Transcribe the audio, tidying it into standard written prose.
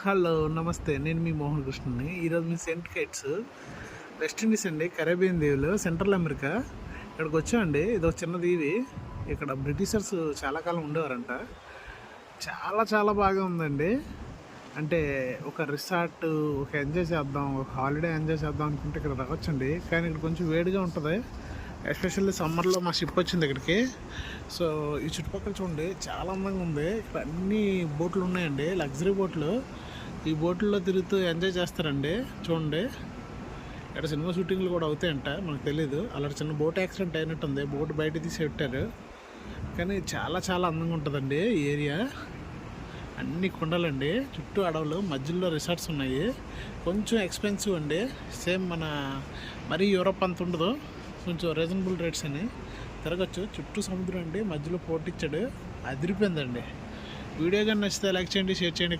Hello నమస్తే, నేను మీ మోహన్ కృష్ణని. ఈరోజు మీ సెంట్ కిట్స్ వెస్ట్ ఇండీస్ అండి, కరేబియన్ దీవులు, సెంట్రల్ అమెరికా. ఇక్కడికి వచ్చామండి. ఇది ఒక చిన్న దీవి. ఇక్కడ బ్రిటిషర్స్ చాలా కాలం ఉండేవారంట. చాలా చాలా బాగా ఉందండి. అంటే ఒక రిసార్ట్, ఒక ఎంజాయ్ చేద్దాం, ఒక హాలిడే ఎంజాయ్ చేద్దాం అనుకుంటే ఇక్కడ రావచ్చండి. కానీ ఇక్కడ కొంచెం వేడిగా ఉంటుంది. ఎస్పెషల్లీ సమ్మర్లో మా షిప్ వచ్చింది ఇక్కడికి. సో ఈ చుట్టుపక్కల చూడండి, చాలా అందంగా ఉంది. ఇక్కడ అన్ని బోట్లు ఉన్నాయండి, లగ్జరీ బోట్లు. ఈ బోట్లలో తిరుగుతూ ఎంజాయ్ చేస్తారండి. చూడండి, ఇక్కడ సినిమా షూటింగ్లు కూడా అవుతాయంట, మనకు తెలీదు. అలాంటి చిన్న బోట్ యాక్సిడెంట్ అయినట్టుంది, బోట్ బయట తీసి పెట్టారు. కానీ చాలా చాలా అందంగా ఉంటుందండి ఈ ఏరియా. అన్ని కొండలండి, చుట్టూ అడవులు, మధ్యలో రిసార్ట్స్ ఉన్నాయి. కొంచెం ఎక్స్పెన్సివ్ అండి, సేమ్ మన మరీ యూరోప్ అంత ఉండదు, కొంచెం రీజనబుల్ రేట్స్ అని. తిరగచ్చు, చుట్టూ సముద్రం అండి, మధ్యలో పోర్ట్ ఇచ్చాడు, అదిరిపోయిందండి. వీడియో కానీ నచ్చితే లైక్ చేయండి, షేర్ చేయండి.